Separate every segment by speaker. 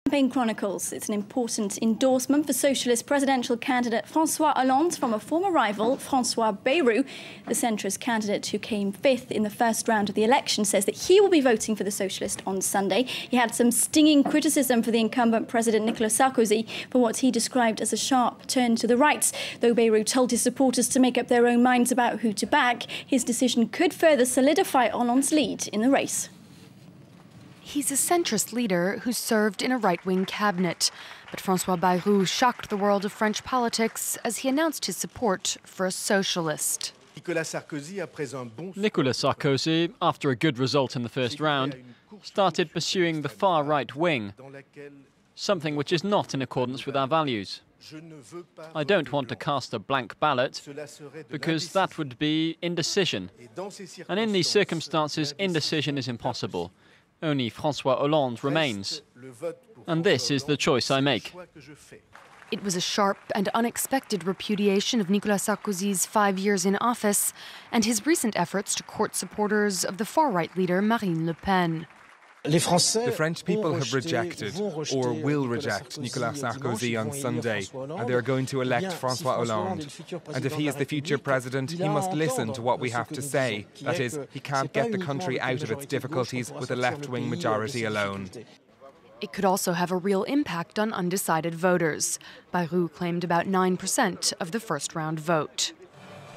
Speaker 1: Campaign Chronicles. It's an important endorsement for socialist presidential candidate François Hollande from a former rival, François Bayrou. The centrist candidate who came fifth in the first round of the election says that he will be voting for the socialist on Sunday. He had some stinging criticism for the incumbent President Nicolas Sarkozy for what he described as a sharp turn to the right. Though Bayrou told his supporters to make up their own minds about who to back, his decision could further solidify Hollande's lead in the race.
Speaker 2: He's a centrist leader who served in a right-wing cabinet. But François Bayrou shocked the world of French politics as he announced his support for a socialist.
Speaker 3: Nicolas Sarkozy, after a good result in the first round, started pursuing the far-right wing, something which is not in accordance with our values. I don't want to cast a blank ballot, because that would be indecision. And in these circumstances, indecision is impossible. Only François Hollande remains. And this is the choice I make.
Speaker 2: It was a sharp and unexpected repudiation of Nicolas Sarkozy's 5 years in office and his recent efforts to court supporters of the far-right leader Marine Le Pen.
Speaker 4: The French people have rejected, or will reject, Nicolas Sarkozy on Sunday, and they are going to elect François Hollande. And if he is the future president, he must listen to what we have to say. That is, he can't get the country out of its difficulties with a left-wing majority alone.
Speaker 2: It could also have a real impact on undecided voters. Bayrou claimed about 9% of the first-round vote.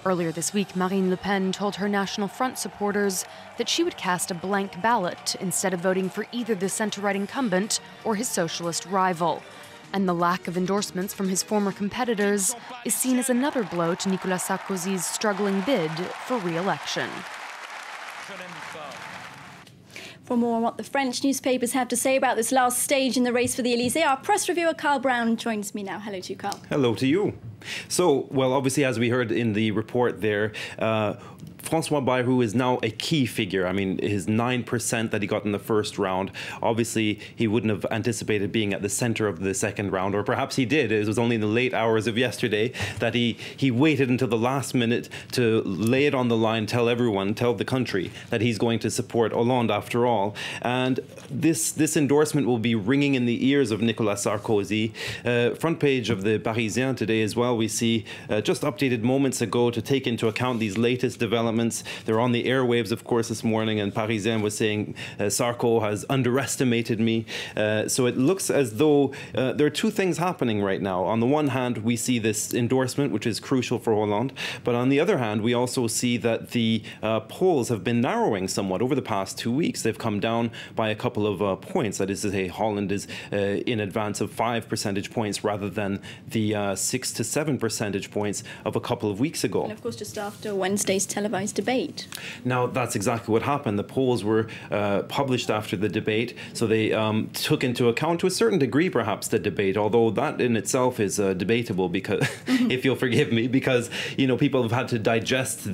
Speaker 2: Earlier this week, Marine Le Pen told her National Front supporters that she would cast a blank ballot instead of voting for either the centre-right incumbent or his socialist rival. And the lack of endorsements from his former competitors is seen as another blow to Nicolas Sarkozy's struggling bid for re-election.
Speaker 1: For more on what the French newspapers have to say about this last stage in the race for the Élysée, our press reviewer Carl Brown joins me now. Hello to you, Carl.
Speaker 5: Hello to you. So, well, obviously, as we heard in the report there, François Bayrou is now a key figure. I mean, his 9% that he got in the first round, obviously he wouldn't have anticipated being at the center of the second round, or perhaps he did. It was only in the late hours of yesterday that he waited until the last minute to lay it on the line, tell everyone, tell the country that he's going to support Hollande after all. And this endorsement will be ringing in the ears of Nicolas Sarkozy. Front page of the Parisien today as well, we see just updated moments ago to take into account these latest developments. They're on the airwaves, of course, this morning, and Parisien was saying Sarko has underestimated me. So it looks as though there are two things happening right now. On the one hand, we see this endorsement, which is crucial for Hollande, but on the other hand, we also see that the polls have been narrowing somewhat over the past 2 weeks. They've come down by a couple of points. That is to say, Hollande is in advance of 5 percentage points rather than the 6 to 7 percentage points of a couple of weeks ago.
Speaker 1: And of course, just after Wednesday's televised debate.
Speaker 5: Now, that's exactly what happened. The polls were published after the debate, so they took into account, to a certain degree, perhaps, the debate, although that in itself is debatable, because, if you'll forgive me, because, you know, people have had to digest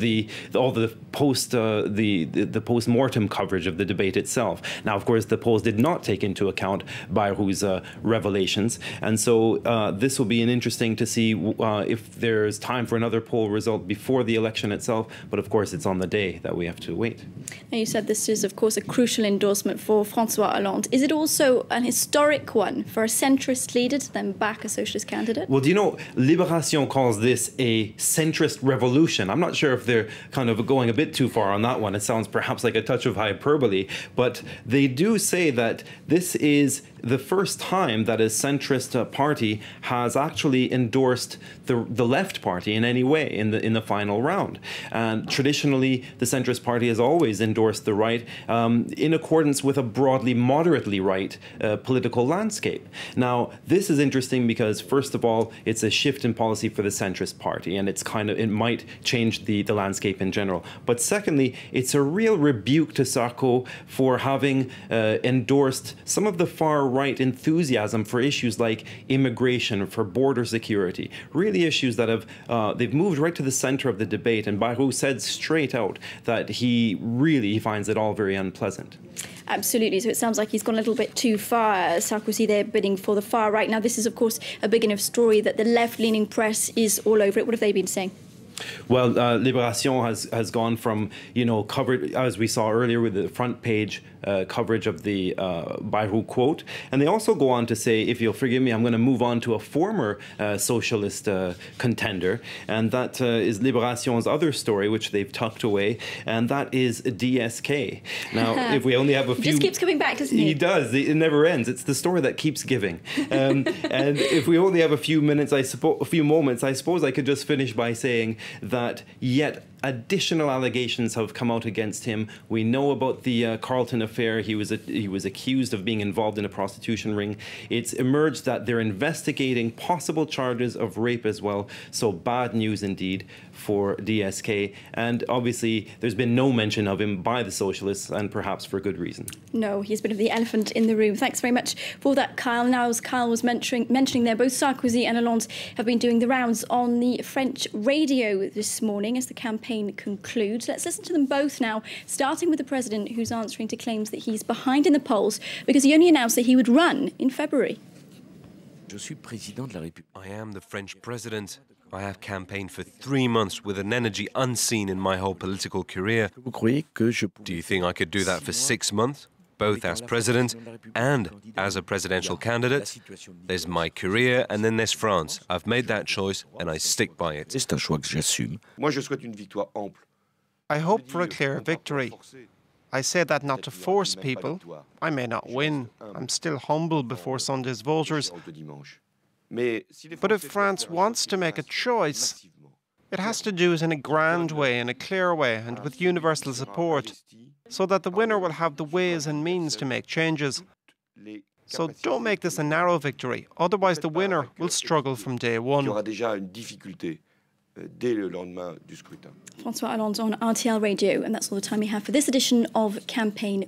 Speaker 5: all the post-mortem coverage of the debate itself. Now, of course, the polls did not take into account Bayrou's revelations, and so this will be interesting to see if there's time for another poll result before the election itself, but of course it's on the day that we have to wait.
Speaker 1: Now, you said this is, of course, a crucial endorsement for François Hollande. Is it also an historic one for a centrist leader to then back a socialist candidate?
Speaker 5: Well, do you know, Libération calls this a centrist revolution. I'm not sure if they're kind of going a bit too far on that one. It sounds perhaps like a touch of hyperbole, but they do say that this is the first time that a centrist party has actually endorsed the left party in any way in the final round. And traditionally, the centrist party has always endorsed the right in accordance with a broadly moderately right political landscape. Now, this is interesting because, first of all, it's a shift in policy for the centrist party, and it might change the landscape in general. But secondly, it's a real rebuke to Sarko for having endorsed some of the far right enthusiasm for issues like immigration, for border security, really issues that have they've moved right to the center of the debate. And Bayrou said straight out that he finds it all very unpleasant.
Speaker 1: Absolutely. So it sounds like he's gone a little bit too far. Sarkozy there bidding for the far right. Now, this is, of course, a big enough story that the left-leaning press is all over it. What have they been saying?
Speaker 5: Well, Libération has gone from, covered, as we saw earlier with the front page coverage of the Bayrou quote. And they also go on to say, if you'll forgive me, I'm going to move on to a former socialist contender. And that is Libération's other story, which they've tucked away. And that is DSK. Now, if we only have a few...
Speaker 1: Just keeps coming back, doesn't he?
Speaker 5: He does. It never ends. It's the story that keeps giving. And if we only have a few moments, I suppose I could just finish by saying that yet additional allegations have come out against him. We know about the Carlton affair. He was accused of being involved in a prostitution ring. It's emerged that they're investigating possible charges of rape as well. So bad news indeed for DSK. And obviously, there's been no mention of him by the socialists, and perhaps for good reason.
Speaker 1: No, he's a bit of the elephant in the room. Thanks very much for that, Kyle. Now, as Kyle was mentioning there, both Sarkozy and Hollande have been doing the rounds on the French radio this morning as the campaign concludes. Let's listen to them both now, starting with the president, who's answering to claims that he's behind in the polls because he only announced that he would run in February.
Speaker 6: I am the French president. I have campaigned for 3 months with an energy unseen in my whole political career. Do you think I could do that for 6 months, both as president and as a presidential candidate? There's my career and then there's France. I've made that choice and I stick by it.
Speaker 7: I hope for a clear victory. I say that not to force people. I may not win. I'm still humble before Sunday's voters. But if France wants to make a choice, it has to do it in a grand way, in a clear way, and with universal support, so that the winner will have the ways and means to make changes. So don't make this a narrow victory, otherwise the winner will struggle from day one.
Speaker 1: François Hollande on RTL Radio, and that's all the time we have for this edition of Campaign